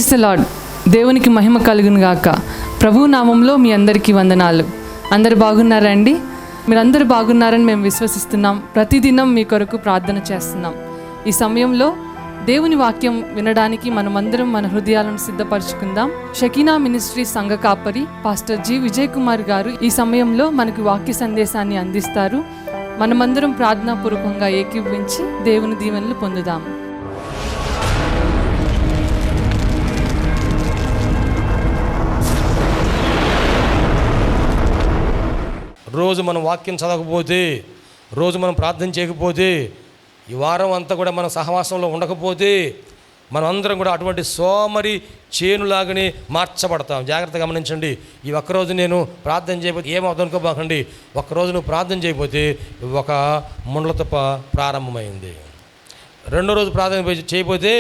Praise the lord. దేవునికి మహిమ కలుగును గాక. ప్రభు నామంలో మీ అందరికీ వందనాలు. అందరు బాగున్నారండి? మీరందరూ బాగున్నారని మేము విశ్వసిస్తున్నాం. ప్రతిదినం మీ కొరకు ప్రార్థన చేస్తున్నాం. ఈ సమయంలో దేవుని వాక్యం వినడానికి మనమందరం మన హృదయాలను సిద్ధపరచుకుందాం. షకీనా మినిస్ట్రీ సంఘ కాపరి పాస్టర్ జి విజయ్ కుమార్ గారు ఈ సమయంలో మనకు వాక్య సందేశాన్ని అందిస్తారు. మనమందరం ప్రార్థనాపూర్వకంగా ఏకీభవించి దేవుని దీవెనలు పొందుదాము. రోజు మనం వాక్యం చదవకపోతే, రోజు మనం ప్రార్థన చేయకపోతే, ఈ వారం అంతా కూడా మనం సహవాసంలో ఉండకపోతే మనం అందరం కూడా అటువంటి సోమరి చేనులాగానే మార్చబడతాం. జాగ్రత్తగా గమనించండి. ఈ ఒక్కరోజు నేను ప్రార్థన చేయకపోతే ఏమవుతుందనుకోబాకండి. ఒక్కరోజు నువ్వు ప్రార్థన చేయకపోతే ఒక ముండ్లతప్ప ప్రారంభమైంది. రెండో రోజు ప్రార్థన చేయకపోతే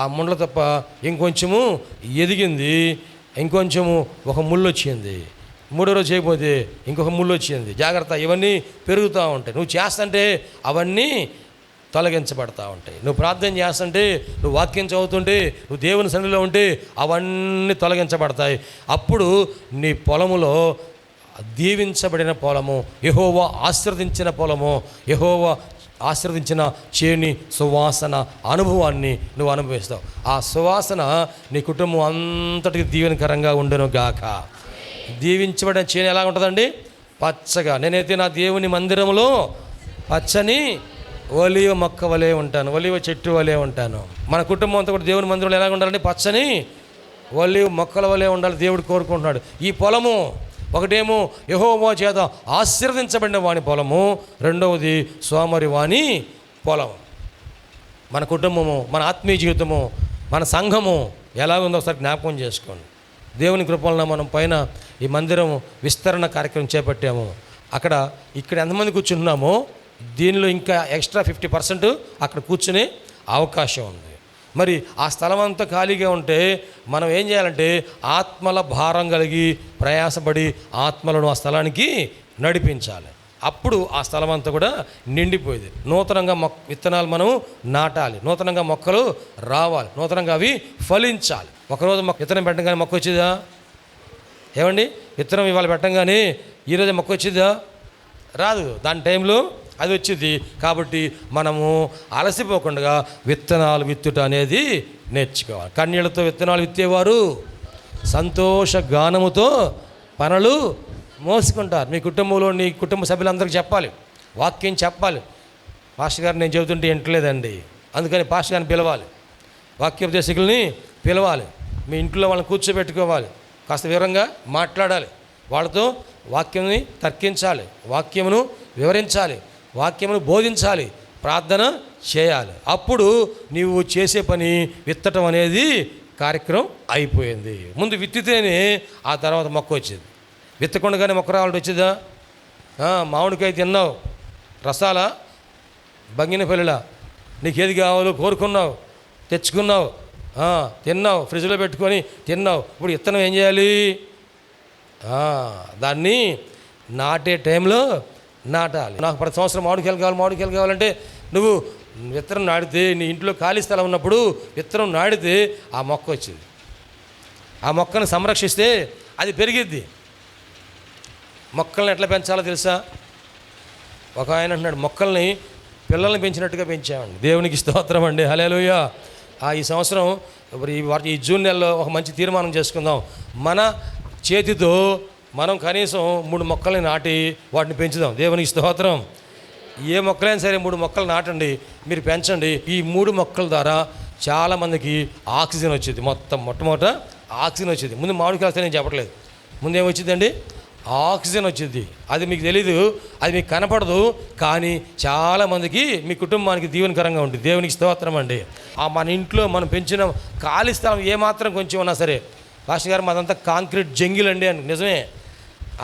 ఆ ముండ్లతప్ప ఇంకొంచెము ఎదిగింది, ఇంకొంచెము ఒక ముళ్ళు వచ్చింది. మూడో రోజు చేయకపోతే ఇంకొక ముళ్ళు వచ్చింది. జాగ్రత్త, ఇవన్నీ పెరుగుతూ ఉంటాయి. నువ్వు చేస్తుంటే అవన్నీ తొలగించబడతా ఉంటాయి. నువ్వు ప్రార్థన చేస్తుంటే, నువ్వు వాక్యం చదువుతుంటే, నువ్వు దేవుని సన్నిధిలో ఉంటే అవన్నీ తొలగించబడతాయి. అప్పుడు నీ పొలములో దీవించబడిన పొలము, యెహోవా ఆశీర్వదించిన పొలము, యెహోవా ఆశీర్వదించిన చేని సువాసన అనుభవాన్ని నువ్వు అనుభవిస్తావు. ఆ సువాసన నీ కుటుంబం అంతటికి దీవెనకరంగా ఉండును గాక. దీవించబడిన చేను ఎలా ఉంటుందండి? పచ్చగా. నేనైతే నా దేవుని మందిరంలో పచ్చని ఒలీవ మొక్క వలె ఉంటాను, ఒలీవ చెట్టు వలె ఉంటాను. మన కుటుంబం అంతా కూడా దేవుని మందిరంలో ఎలా ఉండాలండి? పచ్చని ఒలీవ మొక్కల వలె ఉండాలి దేవుడు కోరుకుంటున్నాడు. ఈ పొలము ఒకటేమో యెహోవా చేత ఆశీర్వదించబడిన వాని పొలము, రెండవది సోమరి వాని పొలం. మన కుటుంబము, మన ఆత్మీయ జీవితము, మన సంఘము ఎలాగుందో ఒకసారి జ్ఞాపకం చేసుకోండి. దేవుని కృపలన మనం పైన ఈ మందిరం విస్తరణ కార్యక్రమం చేపట్టాము. ఇక్కడ ఎంతమంది కూర్చుంటున్నామో దీనిలో ఇంకా ఎక్స్ట్రా 50% అక్కడ కూర్చునే అవకాశం ఉంది. మరి ఆ స్థలం అంతా ఖాళీగా ఉంటే మనం ఏం చేయాలంటే ఆత్మల భారం కలిగి ప్రయాసపడి ఆత్మలను ఆ స్థలానికి నడిపించాలి. అప్పుడు ఆ స్థలం అంతా కూడా నిండిపోయేది. నూతనంగా విత్తనాలు మనం నాటాలి, నూతనంగా మొక్కలు రావాలి, నూతనంగా అవి ఫలించాలి. ఒకరోజు విత్తనం పెట్టగానే మొక్క వచ్చిందా? ఏమండి, విత్తనం ఇవాళ పెట్టంగానే ఈరోజు మొక్క వచ్చిందా? రాదు. దాని టైంలో అది వచ్చింది. కాబట్టి మనము అలసిపోకుండా విత్తనాలు విత్తుట అనేది నేర్చుకోవాలి. కన్నీళ్లతో విత్తనాలు విత్తేవారు సంతోష గానముతో పనులు మోసుకుంటారు. మీ కుటుంబంలో నీ కుటుంబ సభ్యులందరికీ చెప్పాలి, వాక్యం చెప్పాలి. పాస్టర్ గారు నేను చెబుతుంటే వింటలేదండి, అందుకని పాస్టర్ గారిని పిలవాలి, వాక్యోపదేశకుల్ని పిలవాలి, మీ ఇంట్లో వాళ్ళని కూర్చోబెట్టుకోవాలి, కాస్త వివరంగా మాట్లాడాలి, వాళ్ళతో వాక్యంని తర్కించాలి, వాక్యమును వివరించాలి, వాక్యమును బోధించాలి, ప్రార్థన చేయాలి. అప్పుడు నీవు చేసే పని విత్తటం అనేది కార్యక్రమం అయిపోయింది. ముందు విత్తితేనే ఆ తర్వాత మొక్క వచ్చింది. విత్తకుండగానే మొక్క రావాలంటే వచ్చిందా? మామిడికాయ తిన్నావు, రసాల బంగిన పిల్లల నీకు ఏది కావాలో కోరుకున్నావు, తెచ్చుకున్నావు, తిన్నావు, ఫ్రిడ్జ్లో పెట్టుకొని తిన్నావు. ఇప్పుడు విత్తనం ఏం చేయాలి? దాన్ని నాటే టైంలో నాటాలి. నాకు ప్రతి సంవత్సరం మామిడికాయలు కావాలంటే నువ్వు విత్తనం నాటితే, నీ ఇంట్లో ఖాళీ స్థలం ఉన్నప్పుడు విత్తనం నాటితే ఆ మొక్క వచ్చింది. ఆ మొక్కను సంరక్షిస్తే అది పెరిగిద్ది. మొక్కల్ని ఎట్లా పెంచాలో తెలుసా? ఒక ఆయన అంటున్నాడు, మొక్కల్ని పిల్లల్ని పెంచినట్టుగా పెంచామండి. దేవునికి స్తోత్రం అండి, హల్లెలూయా. ఈ సంవత్సరం ఈ జూన్ నెలలో ఒక మంచి తీర్మానం చేసుకుందాం. మన చేతితో మనం కనీసం 3 మొక్కల్ని నాటి వాటిని పెంచుదాం. దేవునికి స్తోత్రం. ఏ మొక్కలైనా సరే 3 మొక్కలు నాటండి, మీరు పెంచండి. ఈ 3 మొక్కల ద్వారా చాలామందికి ఆక్సిజన్ వచ్చింది. మొట్టమొదట ఆక్సిజన్ వచ్చింది. ముందు మామిడికాయ నేను చెప్పట్లేదు, ముందేమొచ్చిందండి? ఆక్సిజన్ వచ్చింది. అది మీకు తెలీదు, అది మీకు కనపడదు, కానీ చాలామందికి మీ కుటుంబానికి దీవెనకరంగా ఉంటుంది. దేవునికి స్తోత్రం అండి. మన ఇంట్లో మనం పెంచిన ఖాళీ స్థలం ఏమాత్రం కొంచెం ఉన్నా సరే, పాస్టర్ గారు మాదంతా కాంక్రీట్ జంగిల్ అండి అని, నిజమే,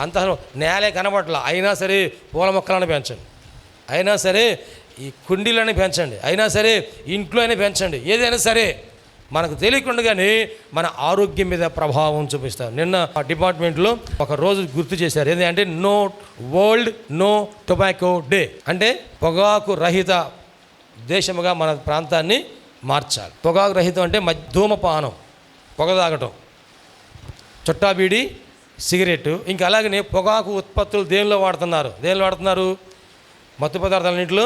అంత నేలే కనపడలా, అయినా సరే పూల మొక్కలను పెంచండి, అయినా సరే ఈ కుండీలని పెంచండి, అయినా సరే ఇంట్లో అయినా పెంచండి. ఏదైనా సరే మనకు తెలియకుండానే మన ఆరోగ్యం మీద ప్రభావం చూపిస్తారు. నిన్న డిపార్ట్మెంట్లో ఒక రోజు గుర్తు చేశారు, ఏంటంటే వరల్డ్ నో టొబాకో డే. అంటే పొగాకు రహిత దేశముగా మన ప్రాంతాన్ని మార్చాలి. పొగాకు రహితం అంటే ధూమపానం, పొగ తాగటం, చుట్టా బీడి, సిగరెట్టు. ఇంకా అలాగనే పొగాకు ఉత్పత్తులు దేనిలో వాడుతున్నారు? మత్తు పదార్థాలన్నింటిలో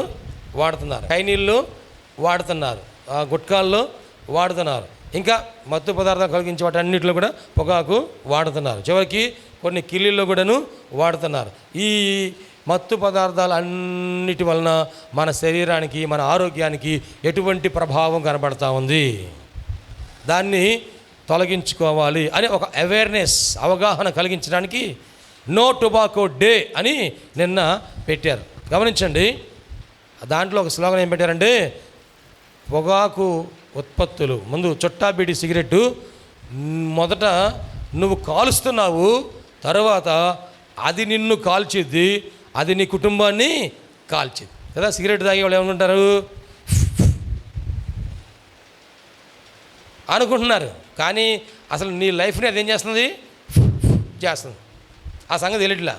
వాడుతున్నారు, కైనీళ్ళు వాడుతున్నారు, గుట్కాల్లో వాడుతున్నారు, ఇంకా మత్తు పదార్థాలు కలిగించే వాటి అన్నింటిలో కూడా పొగాకు వాడుతున్నారు. చివరికి కొన్ని కిళ్ళీల్లో కూడాను వాడుతున్నారు. ఈ మత్తు పదార్థాలు అన్నిటి వలన మన శరీరానికి, మన ఆరోగ్యానికి ఎటువంటి ప్రభావం కనబడతా ఉంది, దాన్ని తొలగించుకోవాలి అని ఒక అవేర్నెస్, అవగాహన కలిగించడానికి నో టొబాకో డే అని నిన్న పెట్టారు. గమనించండి, దాంట్లో ఒక స్లోగన్ ఏం పెట్టారంటే, పొగాకు ఉత్పత్తులు ముందు చుట్టా బీడి సిగరెట్టు మొదట నువ్వు కాలుస్తున్నావు, తర్వాత అది నిన్ను కాల్చిద్ది, అది నీ కుటుంబాన్ని కాల్చిద్ది కదా. సిగరెట్ తాగే వాళ్ళు ఏమనుకుంటారు అనుకుంటున్నారు, కానీ అసలు నీ లైఫ్ని అదేం చేస్తుంది, ఆ సంగతి తెలియట్లా.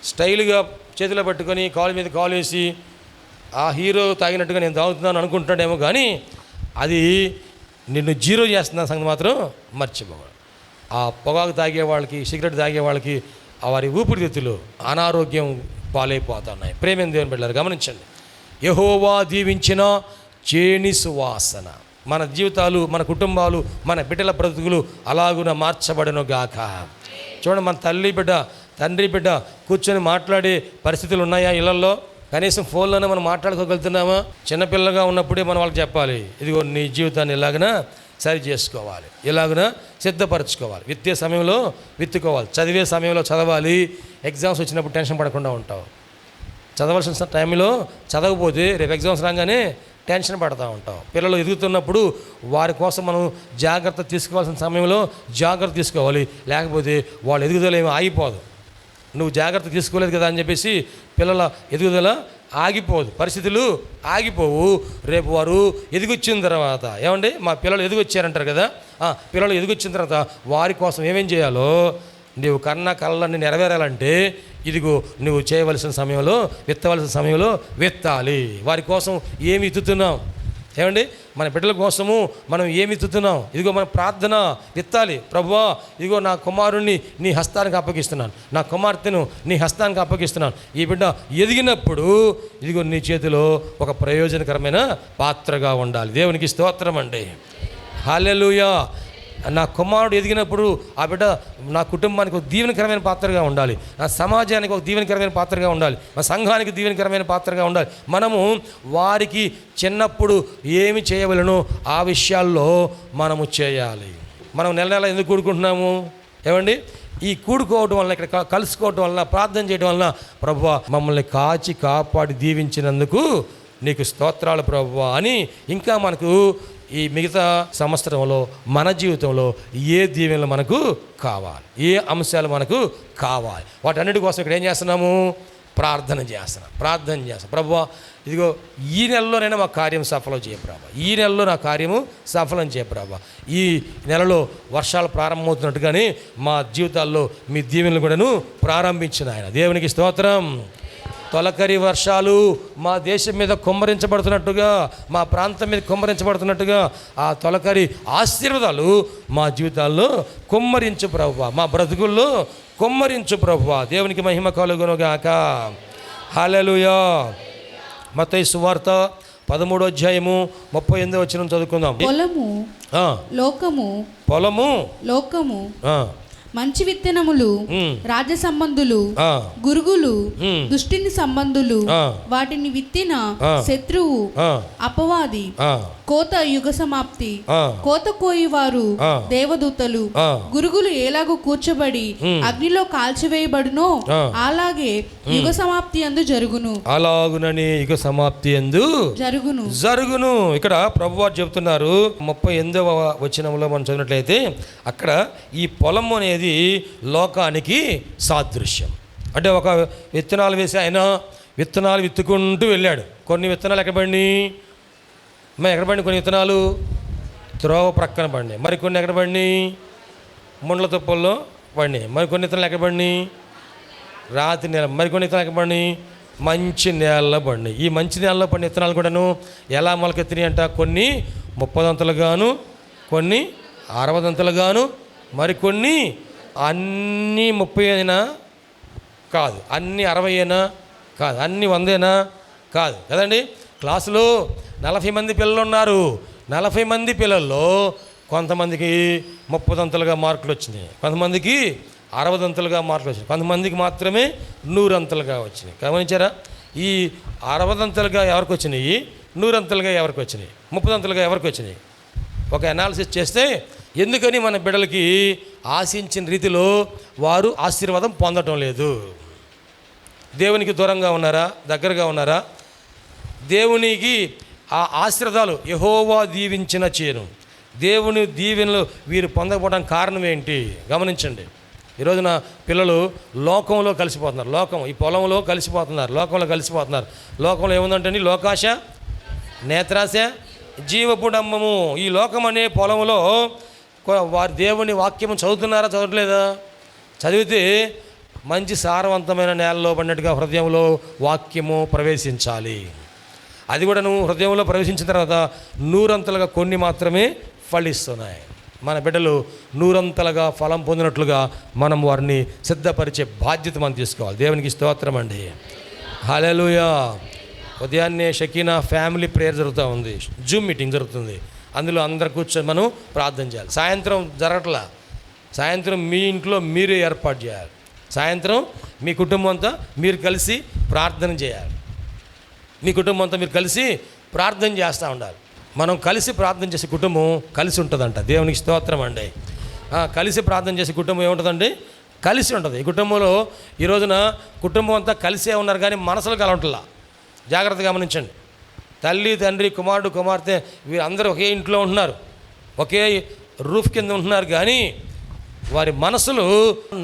స్టైల్గా చేతిలో పట్టుకొని కాలు మీద కాలు వేసి ఆ హీరో తాగినట్టుగా నేను తాగుతున్నాను అనుకుంటున్నాడేమో, కానీ అది నిన్ను జీరో చేస్తున్న సంగతి మాత్రం మర్చిపోవాలి. ఆ పొగాకు తాగే వాళ్ళకి, సిగరెట్ తాగే వాళ్ళకి వారి ఊపిరితిత్తులు అనారోగ్యం పాలైపోతున్నాయి. ప్రేమ దేవుని బిడ్డలారా గమనించండి, యెహోవా దీవించిన చేని సువాసన మన జీవితాలు, మన కుటుంబాలు, మన బిడ్డల బ్రతుకులు అలాగున మార్చబడను గాక. చూడండి, మన తండ్రి బిడ్డ కూర్చొని మాట్లాడే పరిస్థితులు ఉన్నాయా ఇళ్లలో? కనీసం ఫోన్లోనే మనం మాట్లాడుకోగలుగుతున్నామా? చిన్నపిల్లగా ఉన్నప్పుడే మనం వాళ్ళకి చెప్పాలి, ఇదిగో నీ జీవితాన్ని ఇలాగన సరి చేసుకోవాలి, ఇలాగన సిద్ధపరచుకోవాలి, విత్తే సమయంలో విత్తుకోవాలి, చదివే సమయంలో చదవాలి, ఎగ్జామ్స్ వచ్చినప్పుడు టెన్షన్ పడకుండా ఉంటావు. చదవాల్సిన టైంలో చదవకపోతే రేపు ఎగ్జామ్స్ రాగానే టెన్షన్ పడుతూ ఉంటాం. పిల్లలు ఎదుగుతున్నప్పుడు వారి కోసం మనం జాగ్రత్త తీసుకోవాల్సిన సమయంలో జాగ్రత్త తీసుకోవాలి, లేకపోతే వాళ్ళ ఎదుగుదల ఏమీ ఆగిపోదు. నువ్వు జాగ్రత్త తీసుకోలేదు కదా అని చెప్పేసి పిల్లల ఎదుగుదల ఆగిపోదు, పరిస్థితులు ఆగిపోవు. రేపు వారు ఎదిగొచ్చిన తర్వాత, ఏమండి మా పిల్లలు ఎదిగొచ్చారంటారు కదా, పిల్లలు ఎదిగొచ్చిన తర్వాత వారి కోసం ఏమేం చేయాలో నీవు కళ్ళని నెరవేరాలంటే ఇదిగో నువ్వు చేయవలసిన సమయంలో, విత్తవలసిన సమయంలో విత్తాలి. వారి కోసం ఏమి విత్తుతున్నాం, ఏమండి మన బిడ్డల కోసము మనం ఏమి విత్తుతున్నాం? ఇదిగో మన ప్రార్థన విత్తాలి. ప్రభువా, ఇదిగో నా కుమారుణ్ణి నీ హస్తానికి అప్పగిస్తున్నాను, నా కుమార్తెను నీ హస్తానికి అప్పగిస్తున్నాను. ఈ బిడ్డ ఎదిగినప్పుడు ఇదిగో నీ చేతిలో ఒక ప్రయోజనకరమైన పాత్రగా ఉండాలి. దేవునికి స్తోత్రం అండి, హల్లెలూయా. నా కుమారుడు ఎదిగినప్పుడు ఆ బిడ్డ నా కుటుంబానికి ఒక దీవెనకరమైన పాత్రగా ఉండాలి, నా సమాజానికి ఒక దీవెనకరమైన పాత్రగా ఉండాలి, మా సంఘానికి దీవెనకరమైన పాత్రగా ఉండాలి. మనము వారికి చిన్నప్పుడు ఏమి చేయవలనో ఆ విషయాల్లో మనము చేయాలి. మనం నెల ఎందుకు కూడుకుంటున్నాము, ఏమండి? ఈ కూడుకోవటం వలన, ఇక్కడ కలుసుకోవటం వలన, ప్రార్థన చేయడం వలన, ప్రభువా మమ్మల్ని కాచి కాపాడి దీవించినందుకు నీకు స్తోత్రాలు ప్రభువా అని ఇంకా మనకు ఈ మిగతా సంవత్సరంలో మన జీవితంలో ఏ దీవెనలు మనకు కావాలి, ఏ అంశాలు మనకు కావాలి, వాటన్నిటి కోసం ఇక్కడ ఏం చేస్తున్నాము? ప్రార్థన చేస్తున్నాం. ప్రభువా ఇదిగో ఈ నెలలోనైనా మా కార్యం సఫలం చేయ ప్రభా, ఈ నెలలో నా కార్యము సఫలం చేయ ప్రభా. ఈ నెలలో వర్షాలు ప్రారంభమవుతున్నట్టుగానే మా జీవితాల్లో మీ దీవెనలు కూడాను ప్రారంభించిన ఆయన దేవునికి స్తోత్రం. తొలకరి వర్షాలు మా దేశం మీద కుమ్మరించబడుతున్నట్టుగా, మా ప్రాంతం మీద కుమ్మరించబడుతున్నట్టుగా ఆ తొలకరి ఆశీర్వాదాలు మా జీవితాల్లో కుమ్మరించు ప్రభువా, మా బ్రతుకుల్లో కుమ్మరించు ప్రభువా. దేవునికి మహిమ కలుగునుగాక. హల్లెలూయా. మత్తయి సువార్త 13వ అధ్యాయము 38వ వచనం చదువుకుందాం. పొలము లోకము మంచి విత్తనములు, రాజ్య సంబంధులు, గురుగులు, దుష్టిని సంబంధులు, వాటిని విత్తిన శత్రువు అపవాది, కోత యుగ సమాప్తి, కోత కోయివారు దేవదూతలు, గురుగులు ఎలాగో కూర్చబడి అగ్నిలో కాల్చివేయబడునో అలాగే యుగ సమాప్తి యందు జరుగును. అలాగునని యుగ సమాప్తి యందు జరుగును. ఇక్కడ ప్రభువారు చెబుతున్నారు 38వ వచనంలో మనం చదివినట్లయితే, అక్కడ ఈ పొలం అనేది లోకానికి సాదృశ్యం. అంటే ఒక విత్తనాలు వేసి ఆయన విత్తనాలు విత్తుకుంటూ వెళ్ళాడు. కొన్ని విత్తనాలు ఎక్కడ పడినాయి? కొన్ని విత్తనాలు త్రోవ ప్రక్కన పడినాయి, మరికొన్ని ఎక్కడ పడినాయి? ముండ్ల తుప్పల్లో పడినాయి. మరికొన్ని విత్తనాలు ఎక్కడ పడినాయి? రాతి నేల. మరికొన్ని విత్తనాలు ఎక్కడ పడినాయి? మంచి నేలలో పడినాయి. ఈ మంచి నేలలో పడిన విత్తనాలు కూడాను ఎలా మొలకెత్తినాయి అంట? కొన్ని 30 అంతలుగాను, కొన్ని 60 మరికొన్ని అన్నీ 30 కాదు, అన్నీ 60 కాదు, అన్నీ 100 కాదు కదండి. క్లాసులో 40 మంది పిల్లలు ఉన్నారు. 40 మంది పిల్లల్లో కొంతమందికి 30 మార్కులు వచ్చినాయి, కొంతమందికి 60 మార్కులు వచ్చినాయి, కొంతమందికి మాత్రమే 100 వచ్చినాయి. గమనించారా? ఈ 60 ఎవరికి వచ్చినాయి, 100 ఎవరికి వచ్చినాయి, 30 ఎవరికి వచ్చినాయి? ఒక అనాలిసిస్ చేస్తే ఎందుకని మన బిడ్డలకి ఆశించిన రీతిలో వారు ఆశీర్వాదం పొందటం లేదు? దేవునికి దూరంగా ఉన్నారా, దగ్గరగా ఉన్నారా? దేవునికి ఆ ఆశీర్వాదాలు యెహోవా దీవించిన చేను, దేవుని దీవెనలు వీరు పొందకపోవడానికి కారణం ఏంటి? గమనించండి. ఈరోజున పిల్లలు లోకంలో కలిసిపోతున్నారు, ఈ పొలంలో కలిసిపోతున్నారు, లోకంలో కలిసిపోతున్నారు. లోకంలో ఏముందంటే లోకాశ, నేత్రాశ, జీవపుడమ్మము. ఈ లోకం అనే పొలంలో వారి దేవుని వాక్యము చదువుతున్నారా, చదవట్లేదా? చదివితే మంచి సారవంతమైన నేలలో పడినట్టుగా హృదయంలో వాక్యము ప్రవేశించాలి. అది కూడా నువ్వు హృదయంలో ప్రవేశించిన తర్వాత 100 కొన్ని మాత్రమే ఫలిస్తున్నాయి. మన బిడ్డలు 100 ఫలం పొందినట్లుగా మనం వారిని సిద్ధపరిచే బాధ్యత మనం తీసుకోవాలి. దేవునికి స్తోత్రం అండి. హల్లెలూయా. ఉదయాన్నే షకీనా ఫ్యామిలీ ప్రేయర్ జరుగుతూ ఉంది, జూమ్ మీటింగ్ జరుగుతుంది. అందులో అందరు కూర్చొని మనం ప్రార్థన చేయాలి. సాయంత్రం జరగట్లా, సాయంత్రం మీ ఇంట్లో మీరే ఏర్పాటు చేయాలి. సాయంత్రం మీ కుటుంబం అంతా మీరు కలిసి ప్రార్థన చేయాలి. మీ కుటుంబం అంతా మీరు కలిసి ప్రార్థన చేస్తూ ఉండాలి. మనం కలిసి ప్రార్థన చేసే కుటుంబం కలిసి ఉంటుందంట. దేవునికి స్తోత్రం అండి. కలిసి ప్రార్థన చేసే కుటుంబం ఏముంటుందండి? కలిసి ఉంటుంది. ఈ కుటుంబంలో ఈ రోజున కుటుంబం అంతా కలిసే ఉన్నారు కానీ మనసులు కలవట్లా. జాగ్రత్తగా గమనించండి. తల్లి, తండ్రి, కుమారుడు, కుమార్తె వీరందరూ ఒకే ఇంట్లో ఉంటున్నారు, ఒకే రూఫ్ కింద ఉంటున్నారు, కానీ వారి మనసులు,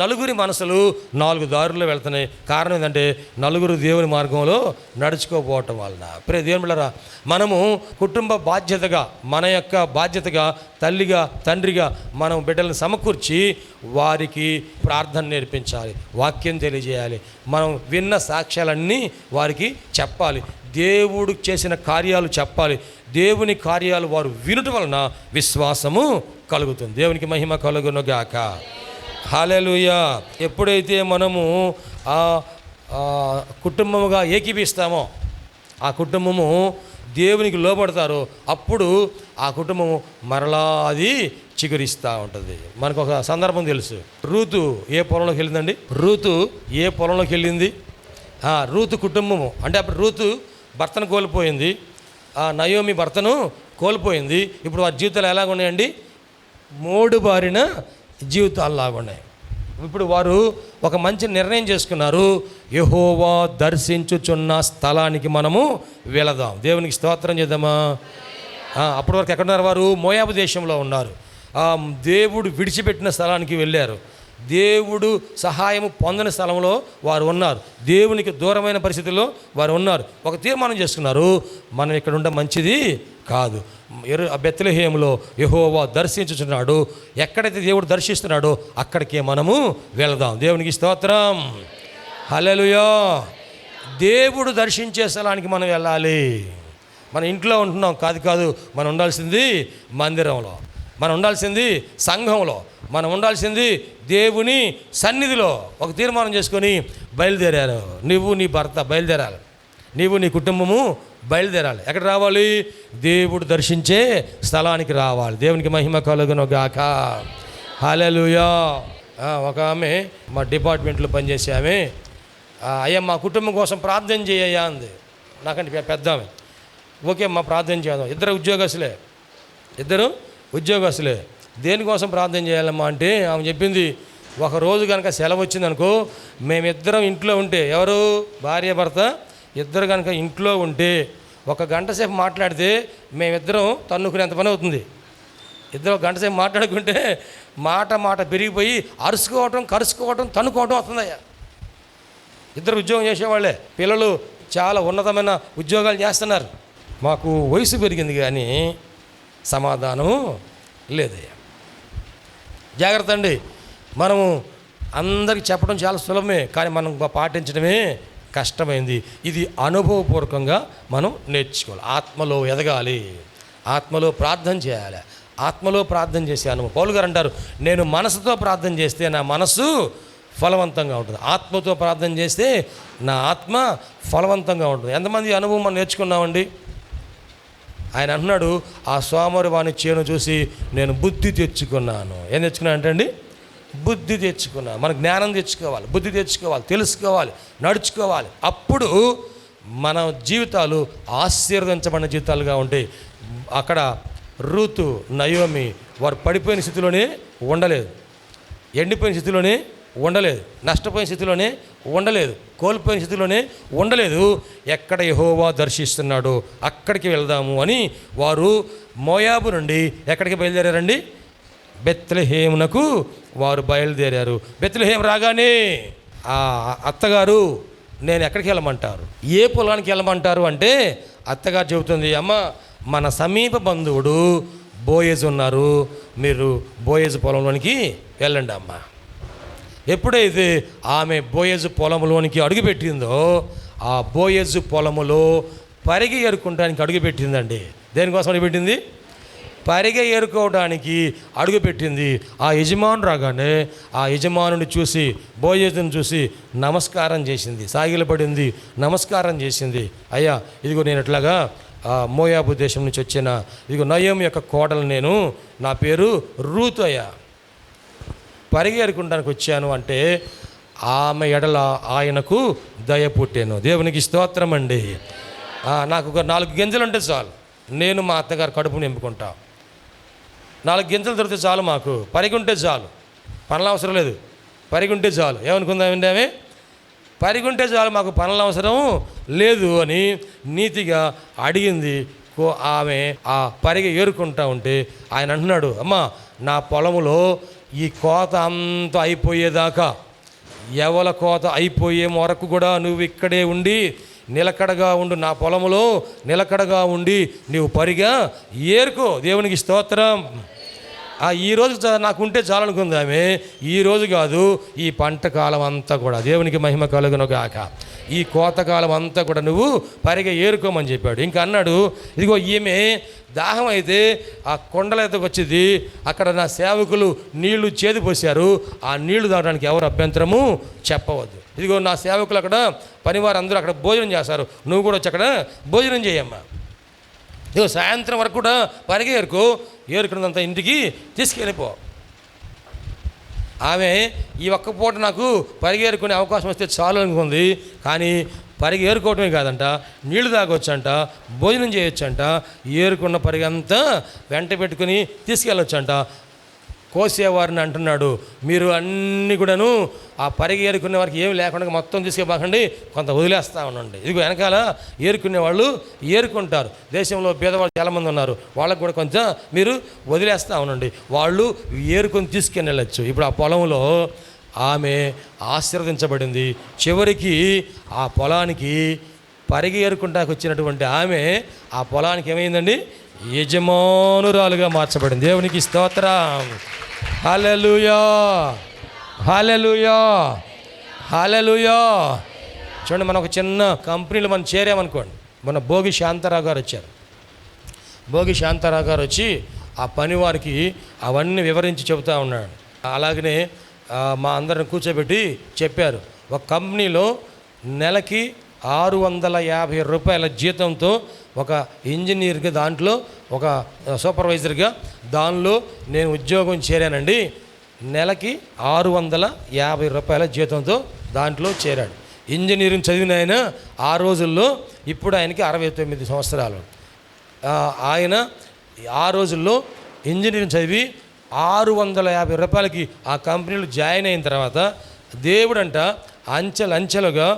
నలుగురి మనసులు 4 దారుల్లో వెళ్తున్నాయి. కారణం ఏంటంటే నలుగురు దేవుని మార్గంలో నడుచుకోపోవటం వలన. ప్రియ దేవుని బిడ్డలారా, మనము కుటుంబ బాధ్యతగా, మన యొక్క బాధ్యతగా తల్లిగా, తండ్రిగా మనం బిడ్డలను సమకూర్చి వారికి ప్రార్థన నేర్పించాలి, వాక్యం తెలియజేయాలి, మనం విన్న సాక్ష్యాలన్నీ వారికి చెప్పాలి, దేవుడు చేసిన కార్యాలు చెప్పాలి. దేవుని కార్యాలు వారు వినుట వలన విశ్వాసము కలుగుతుంది. దేవునికి మహిమ కలుగునుగాక. హల్లెలూయా. ఎప్పుడైతే మనము కుటుంబముగా ఏకీపిస్తామో, ఆ కుటుంబము దేవునికి లోబడతారో అప్పుడు ఆ కుటుంబము మరలా అది చిగురిస్తూ ఉంటుంది. మనకు ఒక సందర్భం తెలుసు. రూతు ఏ పొలంలోకి వెళ్ళిందండి? రూతు ఏ పొలంలోకి వెళ్ళింది? రూతు కుటుంబము అంటే అప్పుడు రూతు భర్తను కోల్పోయింది, నయోమి భర్తను కోల్పోయింది. ఇప్పుడు వారి జీవితాలు ఎలాగున్నాయండి? మోడుబారిన జీవితాల్లాగున్నాయి. ఇప్పుడు వారు ఒక మంచి నిర్ణయం చేసుకున్నారు, యెహోవా దర్శించుచున్న స్థలానికి మనము వెళదాం. దేవునికి స్తోత్రం చేద్దామా? అప్పటి వరకు ఎక్కడున్నారు వారు? మోయాబు దేశంలో ఉన్నారు. దేవుడు విడిచిపెట్టిన స్థలానికి వెళ్ళారు. దేవుడు సహాయము పొందని స్థలంలో వారు ఉన్నారు. దేవునికి దూరమైన పరిస్థితుల్లో వారు ఉన్నారు. ఒక తీర్మానం చేసుకున్నారు, మనం ఇక్కడ ఉండ మంచిది కాదు. బెత్లెహేములో యెహోవా దర్శించుచున్నాడు, ఎక్కడైతే దేవుడు దర్శిస్తున్నాడో అక్కడికే మనము వెళదాం. దేవునికి స్తోత్రం. హల్లెలూయా. దేవుడు దర్శించే స్థలానికి మనం వెళ్ళాలి. మన ఇంట్లో ఉంటున్నాం కాదు, మనం ఉండాల్సింది మందిరంలో, మనం ఉండాల్సింది సంఘంలో, మనం ఉండాల్సింది దేవుని సన్నిధిలో. ఒక తీర్మానం చేసుకొని బయలుదేరారు. నువ్వు నీ భర్త బయలుదేరాలి, నీవు నీ కుటుంబము బయలుదేరాలి. ఎక్కడ రావాలి? దేవుడు దర్శించే స్థలానికి రావాలి. దేవునికి మహిమ కలుగునుగాక. హల్లెలూయా. ఒక ఆమె మా డిపార్ట్మెంట్లో పనిచేసే ఆమె, అయ్యా మా కుటుంబం కోసం ప్రార్థన చేయయ్యా అంది. నాకంటే పెద్ద ఆమె. ఓకే మా ప్రార్థన చేద్దాం. ఇద్దరు ఉద్యోగస్తులే. దేనికోసం ప్రార్థన చేయాలమ్మా అంటే ఆమె చెప్పింది, ఒకరోజు కనుక సెలవు వచ్చిందనుకో, మేమిద్దరం ఇంట్లో ఉంటే, ఎవరు భార్య భర్త ఇద్దరు కనుక ఇంట్లో ఉంటే 1 గంట సేపు మాట్లాడితే మేమిద్దరం తన్నుకునేంత పని అవుతుంది. ఇద్దరు 1 గంట సేపు మాట్లాడుకుంటే మాట పెరిగిపోయి కరుసుకోవటం తన్నుకోవటం వస్తుందయ్యా. ఇద్దరు ఉద్యోగం చేసేవాళ్ళే, పిల్లలు చాలా ఉన్నతమైన ఉద్యోగాలు చేస్తున్నారు. మాకు వయసు పెరిగింది కానీ సమాధానం లేదయ్యా. జాగ్రత్త అండి. మనము అందరికి చెప్పడం చాలా సులభమే, కానీ మనం పాటించడమే కష్టమైంది. ఇది అనుభవపూర్వకంగా మనం నేర్చుకోవాలి. ఆత్మలో ఎదగాలి, ఆత్మలో ప్రార్థన చేయాలి, ఆత్మలో ప్రార్థన చేసే అనుభవం. పౌలు గారు అంటారు, నేను మనసుతో ప్రార్థన చేస్తే నా మనస్సు ఫలవంతంగా ఉంటుంది, ఆత్మతో ప్రార్థన చేస్తే నా ఆత్మ ఫలవంతంగా ఉంటుంది. ఎంతమంది అనుభవం మనం నేర్చుకున్నామండి? ఆయన అంటున్నాడు, ఆ సోమరి వాని చేను చూసి నేను బుద్ధి తెచ్చుకున్నాను. ఏం తెచ్చుకున్నాను అంటే అండి, బుద్ధి తెచ్చుకున్నాను. మన జ్ఞానం తెచ్చుకోవాలి, బుద్ధి తెచ్చుకోవాలి, తెలుసుకోవాలి, నడుచుకోవాలి. అప్పుడు మన జీవితాలు ఆశీర్వదించబడిన జీవితాలుగా ఉంటాయి. అక్కడ రూతు, నయోమి వారు పడిపోయిన స్థితిలోనే ఉండలేదు, ఎండిపోయిన స్థితిలోనే ఉండలేదు, నష్టపోయిన స్థితిలోనే ఉండలేదు, కోల్పోయిన స్థితిలోనే ఉండలేదు. ఎక్కడ యెహోవా దర్శిస్తున్నాడో అక్కడికి వెళ్దాము అని వారు మోయాబు నుండి ఎక్కడికి బయలుదేరారండి? బెత్లెహేమునకు వారు బయలుదేరారు. బెత్లెహేము రాగానే ఆ అత్తగారు, నేను ఎక్కడికి వెళ్ళమంటారు, ఏ పొలానికి వెళ్ళమంటారు అంటే అత్తగారు చెబుతుంది, అమ్మ మన సమీప బంధువుడు బోయేజు ఉన్నారు, మీరు బోయేజు పొలంలోనికి వెళ్ళండి అమ్మ. ఎప్పుడైతే ఆమె బోయేజు పొలంలోనికి అడుగుపెట్టిందో ఆ బోయేజు పొలములో పరిగె ఏరుకోవడానికి అడుగుపెట్టిందండి. దేనికోసం అడుగుపెట్టింది? పరిగె ఏరుకోవడానికి అడుగుపెట్టింది. ఆ యజమాను రాగానే ఆ యజమానుని చూసి, బోయేజుని చూసి నమస్కారం చేసింది, సాగిలపడింది, నమస్కారం చేసింది. అయ్యా ఇదిగో నేను ఎట్లాగా మోయాబు దేశం నుంచి వచ్చిన ఇదిగో నయోమి యొక్క కోడలు, నేను, నా పేరు రూతు అయ్యా, పరిగెరుకుంటానికి వచ్చాను అంటే ఆమె ఎడల ఆయనకు దయ పుట్టాను. దేవునికి స్తోత్రం అండి. నాకు ఒక 4 గింజలు ఉంటే చాలు, నేను మా అత్తగారు కడుపు నింపుకుంటా. 4 గింజలు దొరికితే చాలు, మాకు పరిగుంటే చాలు, పనులు అవసరం లేదు, పరిగుంటే చాలు. ఏమనుకుందామండి ఆమె? పరిగుంటే చాలు, మాకు పనుల అవసరం లేదు అని నీతిగా అడిగింది. ఆమె ఆ పరిగె ఏరుకుంటా ఉంటే ఆయన అంటున్నాడు, అమ్మా నా పొలములో ఈ కోత అంతా అయిపోయేదాకా, ఎవల కోత అయిపోయే వరకు కూడా నువ్వు ఇక్కడే ఉండి నిలకడగా ఉండు, నా పొలములో నిలకడగా ఉండి నువ్వు పరిగా ఏరుకో. దేవునికి స్తోత్రం. ఈరోజు నాకు ఉంటే చాలనుకుందామే, ఈరోజు కాదు, ఈ పంట కాలం అంతా కూడా దేవునికి మహిమ కలుగును గాక. ఈ కోతకాలం అంతా కూడా నువ్వు పరిగె ఏరుకోమని చెప్పాడు. ఇంకా అన్నాడు, ఇదిగో ఈమె దాహం అయితే ఆ కొండలైతే వచ్చింది, అక్కడ నా సేవకులు నీళ్లు చేదిపోసారు, ఆ నీళ్లు తాగడానికి ఎవరు అభ్యంతరము చెప్పవద్దు. ఇదిగో నా సేవకులు అక్కడ పనివారు అందరూ అక్కడ భోజనం చేస్తారు, నువ్వు కూడా వచ్చి అక్కడ భోజనం చేయమ్మా. ఇదిగో సాయంత్రం వరకు కూడా పరిగె ఏరుకున్నదంతా ఇంటికి తీసుకెళ్ళిపో. ఆమె ఈ ఒక్క పూట నాకు పరిగెరుకునే అవకాశం వస్తే చాలు అనుకుంది. కానీ పరిగెరుకోవటమే కాదంట, నీళ్లు తాగొచ్చంట, భోజనం చేయొచ్చంట, ఏరుకున్న పరిగంతా వెంట పెట్టుకుని తీసుకెళ్ళొచ్చంట. కోసేవారిని అంటున్నాడు, మీరు అన్నీ కూడాను ఆ పరిగె ఏరుకునే వారికి ఏమి లేకుండా మొత్తం తీసుకెళ్ళకండి, కొంత వదిలేస్తూ ఉండండి. ఇదిగో వెనకాల ఏరుకునే వాళ్ళు ఏరుకుంటారు. దేశంలో పేదవాళ్ళు చాలామంది ఉన్నారు, వాళ్ళకు కూడా కొంచెం మీరు వదిలేస్తూ ఉండండి, వాళ్ళు ఏరుకొని తీసుకుని వెళ్ళచ్చు. ఇప్పుడు ఆ పొలంలో ఆమె ఆశీర్వదించబడింది. చివరికి ఆ పొలానికి పరిగె ఏరుకుంటానికి వచ్చినటువంటి ఆమె ఆ పొలానికి ఏమైందండి? యజమానురాలుగా మార్చబడింది. దేవునికి స్తోత్రం. హల్లెలూయా, హల్లెలూయా, హల్లెలూయా. చూడండి, మనం ఒక చిన్న కంపెనీలో మనం చేరామనుకోండి. మన భోగి శాంతారావు గారు వచ్చారు. భోగి శాంతారావు గారు వచ్చి ఆ పని వారికి అవన్నీ వివరించి చెబుతూ ఉన్నాడు. అలాగనే మా అందరిని కూర్చోబెట్టి చెప్పారు, ఒక కంపెనీలో నెలకి 650 రూపాయల జీతంతో ఒక ఇంజనీర్గా, దాంట్లో ఒక సూపర్వైజర్గా దానిలో నేను ఉద్యోగం చేరానండి. నెలకి 650 రూపాయల జీతంతో దాంట్లో చేరాడు. ఇంజనీరింగ్ చదివిన ఆయన ఆ రోజుల్లో, ఇప్పుడు ఆయనకి 69 సంవత్సరాలు. ఆయన ఆ రోజుల్లో ఇంజనీరింగ్ చదివి 650 రూపాయలకి ఆ కంపెనీలో జాయిన్ అయిన తర్వాత దేవుడంట అంచెలంచెలుగా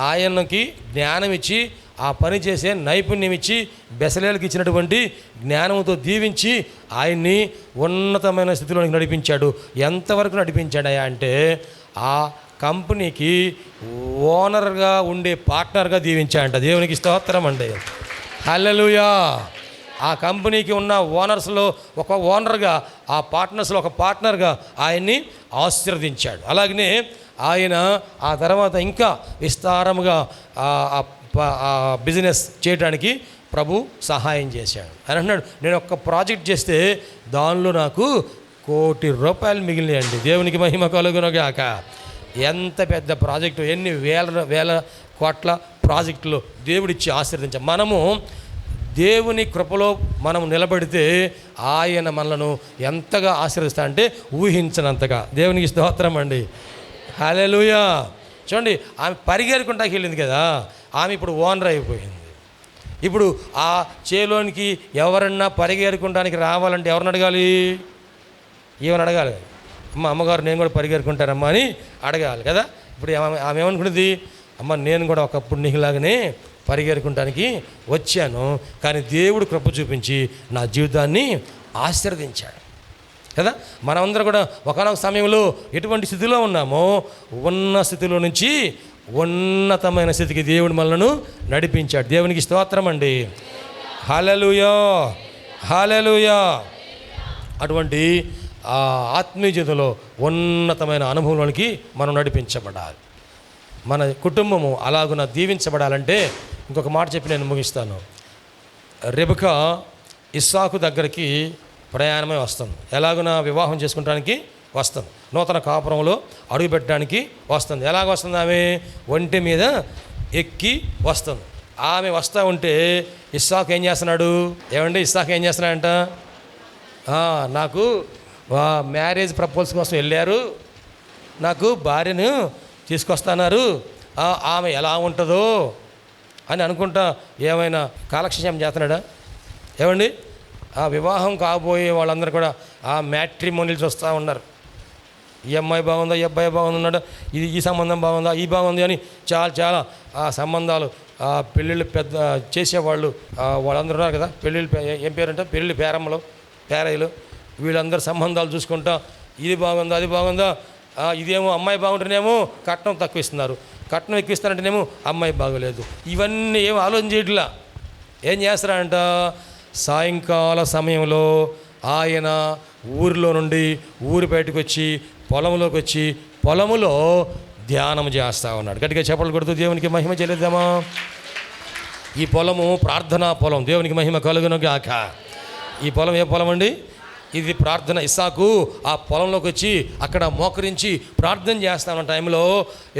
ఆయనకి జ్ఞానం ఇచ్చి, ఆ పని చేసే నైపుణ్యం ఇచ్చి, బెసలేలకు ఇచ్చినటువంటి జ్ఞానంతో దీవించి ఆయన్ని ఉన్నతమైన స్థితిలోకి నడిపించాడు. ఎంతవరకు నడిపించాడయా అంటే ఆ కంపెనీకి ఓనర్గా ఉండే పార్ట్నర్గా దీవించాడంట. దేవునికి స్తోత్రం అండి. హల్లెలూయా. ఆ కంపెనీకి ఉన్న ఓనర్స్లో ఒక ఓనర్గా, ఆ పార్ట్నర్స్లో ఒక పార్ట్నర్గా ఆయన్ని ఆశీర్వదించాడు. అలాగనే ఆయన ఆ తర్వాత ఇంకా విస్తారముగా బిజినెస్ చేయడానికి ప్రభు సహాయం చేశాడు. అని అంటున్నాడు, నేను ఒక్క ప్రాజెక్ట్ చేస్తే దానిలో నాకు ₹1,00,00,000 మిగిలినాయండి. దేవునికి మహిమ కలుగునుగాక. ఎంత పెద్ద ప్రాజెక్టు, ఎన్ని వేల కోట్ల ప్రాజెక్టులు దేవుడిచ్చి ఆశీర్వదించాం. మనము దేవుని కృపలో మనం నిలబడితే ఆయన మనలను ఎంతగా ఆశీర్వదిస్తా అంటే ఊహించనంతగా. దేవునికి స్తోత్రం అండి. హల్లెలూయా. చూడండి, ఆమె పరిగెరుకుంటాకి వెళ్ళింది కదా, ఆమె ఇప్పుడు ఓనర్ అయిపోయింది. ఇప్పుడు ఆ చేలోనికి ఎవరన్నా పరిగెరుకుంటానికి రావాలంటే ఎవరిని అడగాలి? ఏమని అడగాలి? అమ్మగారు నేను కూడా పరిగెరుకుంటానమ్మా అని అడగాలి కదా. ఇప్పుడు ఆమె ఏమనుకున్నది? అమ్మ నేను కూడా ఒకప్పుడు నీకులాగానే పరిగెరుకుంటానికి వచ్చాను, కానీ దేవుడు కృప చూపించి నా జీవితాన్ని ఆశీర్వదించాడు కదా. మనమందరం కూడా ఒకనొక సమయంలో ఎటువంటి స్థితిలో ఉన్నామో ఉన్న స్థితిలో నుంచి ఉన్నతమైన స్థితికి దేవుడు మనలను నడిపించాడు. దేవునికి స్తోత్రం అండి. హల్లెలూయా, హల్లెలూయా. అటువంటి ఆత్మీయ జీవితంలో ఉన్నతమైన అనుభవంలోనికి మనం నడిపించబడాలి. మన కుటుంబము అలాగున దీవించబడాలంటే ఇంకొక మాట చెప్పి నేను ముగిస్తాను. రెబెకా ఇస్సాకు దగ్గరికి ప్రయాణమై వస్తుంది. ఎలాగున వివాహం చేసుకుంటానికి వస్తుంది, నూతన కాపురంలో అడుగుపెట్టడానికి వస్తుంది. ఎలాగ వస్తుంది? ఆమె ఒంటి మీద ఎక్కి వస్తుంది. ఆమె వస్తూ ఉంటే ఇస్సాకు ఏం చేస్తున్నాడు? ఏమండి ఇస్సాకు ఏం చేస్తున్నాడంట? నాకు మ్యారేజ్ ప్రపోజల్ కోసం వెళ్ళారు, నాకు భార్యను తీసుకొస్తున్నారు, ఆమె ఎలా ఉంటుందో అని అనుకుంటా ఏమైనా కాలక్షేపం చేస్తున్నాడా? ఏమండి ఆ వివాహం కాబోయే వాళ్ళందరూ కూడా ఆ మ్యాట్రిమోనియల్స్ వస్తూ ఉన్నారు. ఈ అమ్మాయి బాగుందా, ఈ అబ్బాయి బాగున్నాడు, ఇది ఈ సంబంధం బాగుందా, ఈ బాగుంది అని చాలా ఆ సంబంధాలు పెళ్ళిళ్ళు పెద్ద చేసేవాళ్ళు వాళ్ళందరూ ఉన్నారు కదా. పెళ్ళిళ్ళు ఏం పేరంటే పెళ్ళిళ్ళు పేరమ్మలు పేరయ్యలు వీళ్ళందరూ సంబంధాలు చూసుకుంటా ఇది బాగుందా అది బాగుందా, ఇదేమో అమ్మాయి బాగుంటేనేమో కట్నం తక్కువ ఇస్తున్నారు, కట్నం ఎక్కువ ఇస్తారంటేనేమో అమ్మాయి బాగోలేదు. ఇవన్నీ ఏమో ఆలోచన చేయట్లా. ఏం చేస్తారంట? సాయంకాల సమయంలో ఆయన ఊరిలో నుండి ఊరి బయటకు వచ్చి పొలంలోకి వచ్చి పొలములో ధ్యానం చేస్తూ ఉన్నాడు. గట్టిగా చెప్పలు కొడుతూ దేవునికి మహిమ చెల్లిద్దామా? ఈ పొలము ప్రార్థనా పొలం. దేవునికి మహిమ కలుగును గాక. ఈ పొలం ఏ పొలం అండి? ఇది ప్రార్థన. ఇస్సాకు ఆ పొలంలోకి వచ్చి అక్కడ మోకరించి ప్రార్థన చేస్తా ఉన్న టైంలో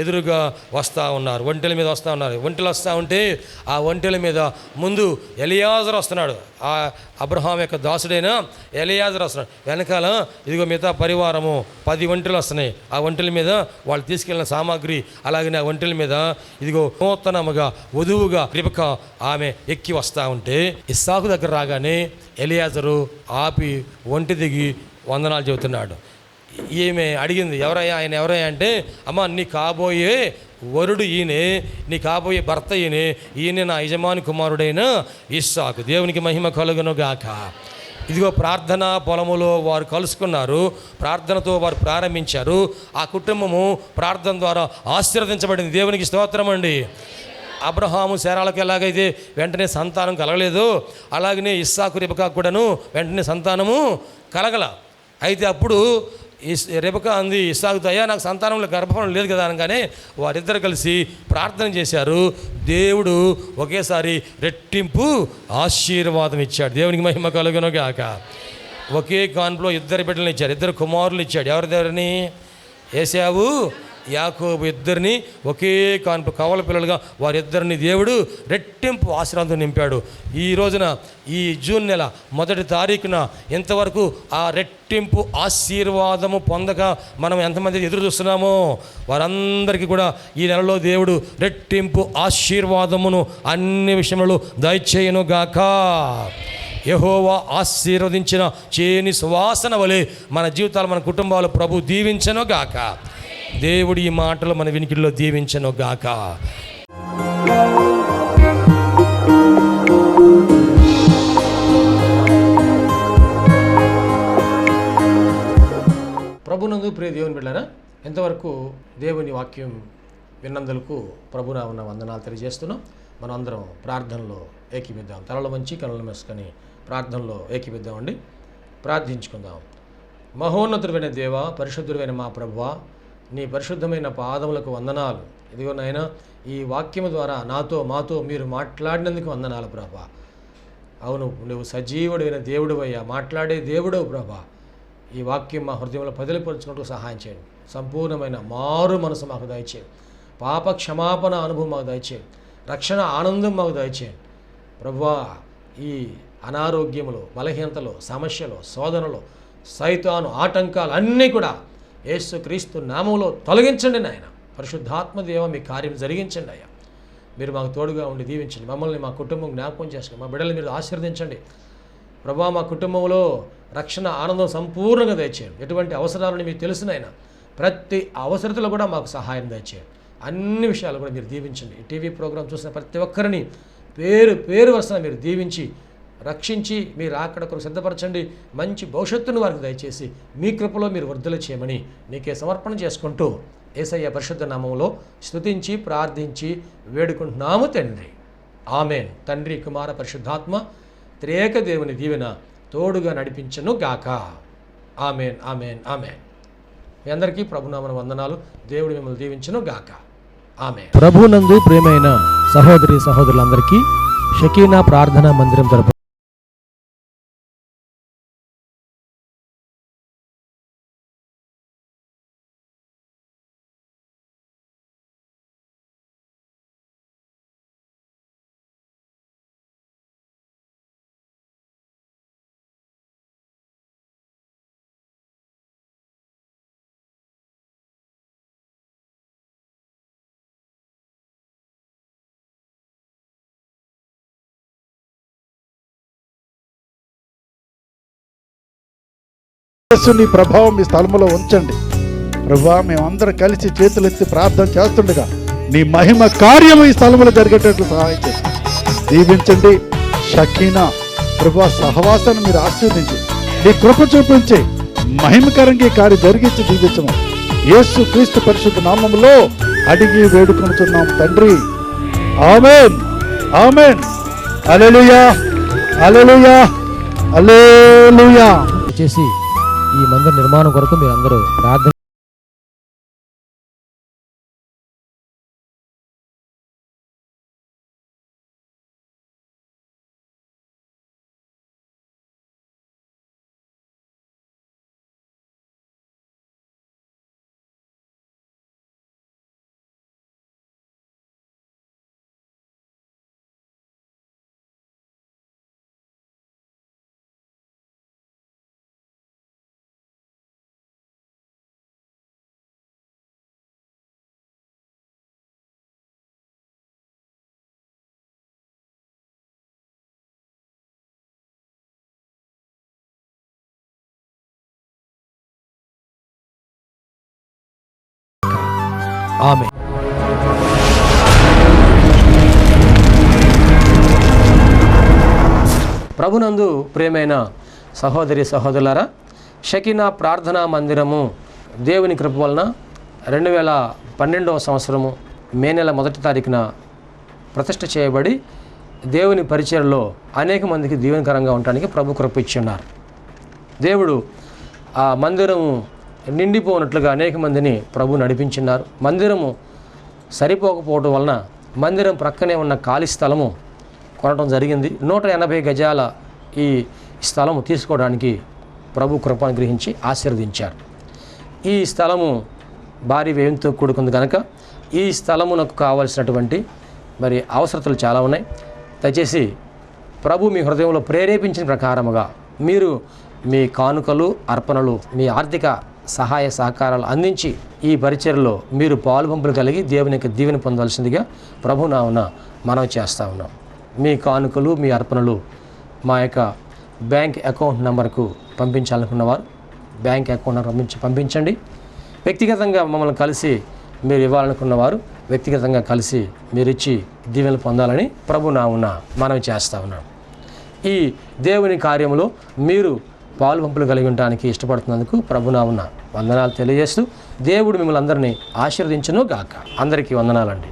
ఎదురుగా వస్తూ ఉన్నారు, ఒంటెల మీద వస్తూ ఉన్నారు. ఒంటెలు వస్తూ ఉంటే ఆ ఒంటెల మీద ముందు ఎలియాజరు వస్తున్నాడు. ఆ అబ్రహాం యొక్క దాసుడైన ఎలియాజరు వస్తున్నాడు. వెనకాల ఇదిగో మిగతా పరివారము 10 ఒంటెలు వస్తున్నాయి. ఆ ఒంటెల మీద వాళ్ళు తీసుకెళ్ళిన సామాగ్రి, అలాగనే ఆ ఒంటెల మీద ఇదిగో నూతనముగా వధువుగా రెబెకా ఆమె ఎక్కి వస్తూ ఉంటే ఇస్సాకు దగ్గర రాగానే ఎలియాజరు ఆపి ఒంటి దిగి వందనాలు చెబుతున్నాడు. ఈమె అడిగింది, ఎవరయ్యా ఆయన? ఎవరయ్యా అంటే, అమ్మ నీ కాబోయే వరుడు ఈయనే, నీ కాబోయే భర్త ఈయనే నా యజమాని కుమారుడైన ఇస్సాకు. దేవునికి మహిమ కలుగును గాక. ఇదిగో ప్రార్థన పొలములో వారు కలుసుకున్నారు, ప్రార్థనతో వారు ప్రారంభించారు. ఆ కుటుంబము ప్రార్థన ద్వారా ఆశీర్వదించబడింది. దేవునికి స్తోత్రం అండి. అబ్రహాము శారాలకు ఎలాగైతే వెంటనే సంతానం కలగలేదు, అలాగనే ఇస్సాకు రెబెకాకు కూడాను వెంటనే సంతానము కలగల. అయితే అప్పుడు రెబెకా అంది ఇస్సాకుతో, అయ్యా నాకు సంతానంలో గర్భఫలం లేదు కదా అనగానే వారిద్దరు కలిసి ప్రార్థన చేశారు. దేవుడు ఒకేసారి రెట్టింపు ఆశీర్వాదం ఇచ్చాడు. దేవునికి మహిమ కలుగును గాక. ఒకే కాన్పులో 2 బిడ్డలను ఇచ్చారు, 2 కుమారులు ఇచ్చాడు. ఎవరిని? ఏశావు యాకోబు, ఇద్దరిని ఒకే కాన్పు కవల పిల్లలుగా వారిద్దరిని దేవుడు రెట్టింపు ఆశీర్వాదం నింపాడు. ఈ రోజున ఈ జూన్ నెల 1వ తారీఖున ఇంతవరకు ఆ రెట్టింపు ఆశీర్వాదము పొందక మనం ఎంతమంది ఎదురు చూస్తున్నామో వారందరికీ కూడా ఈ నెలలో దేవుడు రెట్టింపు ఆశీర్వాదమును అన్ని విషయంలో దయచేయును గాక. యెహోవా ఆశీర్వదించిన చేని సువాసన వలె మన జీవితాలు, మన కుటుంబాలు ప్రభు దీవించెను గాక. దేవుడు ఈ మాటలు మన వినికిడిలో దీవించెను గాక. ప్రభునందు ప్రియ దేవుని బిడ్డలారా, ఇంతవరకు దేవుని వాక్యం విన్నందులకు ప్రభునా ఉన్న వందనాలు తెలియజేస్తున్నాం. మనం అందరం ప్రార్థనలో ఏకీపిద్దాం. తలలు వంచి కళ్ళను మూసుకొని ప్రార్థనలో ఏకీపిద్దామండి. ప్రార్థించుకుందాం. మహోన్నతుడైన దేవ, పరిశుద్ధుడైన మా ప్రభువా, నీ పరిశుద్ధమైన పాదములకు వందనాలు. ఇదిగో నాయనా, ఈ వాక్యము ద్వారా మాతో మీరు మాట్లాడినందుకు వందనాలు ప్రభువా. అవును, నువ్వు సజీవుడైన దేవుడివయ్యా, మాట్లాడే దేవుడవు ప్రభా. ఈ వాక్యం మా హృదయంలో పదిలిపరుచుకుంటూ సహాయం చేయండి. సంపూర్ణమైన మారు మనసు మాకు దయచేయండి. పాప క్షమాపణ అనుభవం మాకు దయచేయండి. రక్షణ ఆనందం మాకు దయచేయండి ప్రభువా. ఈ అనారోగ్యములు, బలహీనతలు, సమస్యలు, శోధనలు, సైతాను ఆటంకాలు అన్నీ కూడా యేసుక్రీస్తు నామములో తొలగించండి నాయన. పరిశుద్ధాత్మ దేవ మీ కార్యం జరిగించండి అయ్యా. మీరు మాకు తోడుగా ఉండి దీవించండి. మమ్మల్ని, మా కుటుంబం జ్ఞాపకం చేసుకోండి. మా బిడ్డలు మీరు ఆశీర్వదించండి ప్రభా. మా కుటుంబంలో రక్షణ ఆనందం సంపూర్ణంగా దయచేయండి. ఎటువంటి అవసరాలని మీకు తెలుసునైనా ప్రతి అవసరతలో కూడా మాకు సహాయం దయచేయండి. అన్ని విషయాలు కూడా మీరు దీవించండి. ఈ టీవీ ప్రోగ్రాం చూసిన ప్రతి ఒక్కరిని పేరు పేరు వరుసన మీరు దీవించి రక్షించి మీరు అక్కడ కొరకు సిద్ధపరచండి. మంచి భవిష్యత్తును వారికి దయచేసి మీ కృపలో మీరు వర్ధలు చేయమని నీకే సమర్పణ చేసుకుంటూ యేసయ్య పరిశుద్ధ నామములో స్తుతించి ప్రార్థించి వేడుకుంటున్నాము తండ్రి. ఆమెన్. తండ్రి, కుమార, పరిశుద్ధాత్మ త్రియేక దేవుని దీవెన తోడుగా నడిపించను గాక. Amen, amen, amen. మీ అందరికీ ప్రభునామన వందనాలు. దేవుడు మిమ్మల్ని దీవించను గాక. ఆమెన్. ప్రభునందు ప్రియమైన సహోదరి సహోదరులందరికీ షకీనా ప్రార్థనా మందిరం తరపు నీ ప్రభావం మీ స్థలంలో ఉంచండి ప్రభువా. మేమందరం కలిసి చేతులెత్తి ప్రార్థన చేస్తుండగా నీ మహిమ కార్యము ఈ స్థలంలో జరిగేటట్లు సహాయం చేసి దీవించండి. షకీనా ప్రభువా సహవాసాన్ని మీరు ఆశీర్వదించి నీ కృప చూపించి మహిమకరంగా ఈ కార్యం జరిగించి దీవించము. యేసు క్రీస్తు పరిశుద్ధ నామములో అడిగి వేడుకొనుచున్నాం తండ్రి. ఆమేన్, ఆమేన్. హల్లెలూయా, హల్లెలూయా, హల్లెలూయా. చేసి ఈ మందిర నిర్మాణం కొరకు మీరు అందరూ ప్రార్థన ఆమె. ప్రభునందు ప్రియమైన సహోదరి సహోదరులారా, షకీనా ప్రార్థనా మందిరము దేవుని కృప వలన 2012వ సంవత్సరము మే నెల 1వ తారీఖున ప్రతిష్ఠ చేయబడి దేవుని పరిచర్లో అనేక మందికి దీవెనకరంగా ఉండడానికి ప్రభు కృప ఇచ్చి ఉన్నారు. దేవుడు ఆ మందిరము నిండిపోనట్లుగా అనేక మందిని ప్రభు నడిపించున్నారు. మందిరము సరిపోకపోవడం వలన మందిరం ప్రక్కనే ఉన్న ఖాళీ స్థలము కొనడం జరిగింది. 180 గజాల ఈ స్థలము తీసుకోవడానికి ప్రభు కృపను గ్రహించి ఆశీర్వదించారు. ఈ స్థలము భారీ వ్యయంతో కూడుకుంది కనుక ఈ స్థలమునకు కావలసినటువంటి మరి అవసరతలు చాలా ఉన్నాయి. దయచేసి ప్రభు మీ హృదయంలో ప్రేరేపించిన ప్రకారముగా మీరు మీ కానుకలు, అర్పణలు, మీ ఆర్థిక సహాయ సహకారాలు అందించి ఈ పరిచర్లో మీరు పాలుపంపులు కలిగి దేవుని యొక్క దీవెన పొందవలసిందిగా ప్రభు నామమున మనవి చేస్తూ ఉన్నాం. మీ కానుకలు, మీ అర్పణలు మా యొక్క బ్యాంక్ అకౌంట్ నెంబర్కు పంపించాలనుకున్నవారు బ్యాంక్ అకౌంట్ నెంబర్ పంపించండి. వ్యక్తిగతంగా మమ్మల్ని కలిసి మీరు ఇవ్వాలనుకున్నవారు వ్యక్తిగతంగా కలిసి మీరు ఇచ్చి దీవెనలు పొందాలని ప్రభు నామమున మనవి చేస్తూ ఉన్నాం. ఈ దేవుని కార్యంలో మీరు పాలుపంపులు కలిగి ఉండడానికి ఇష్టపడుతున్నందుకు ప్రభునామమున వందనాలు తెలియజేస్తూ దేవుడు మిమ్మల్ని అందరినీ ఆశీర్వదించును గాక. అందరికీ వందనాలండి.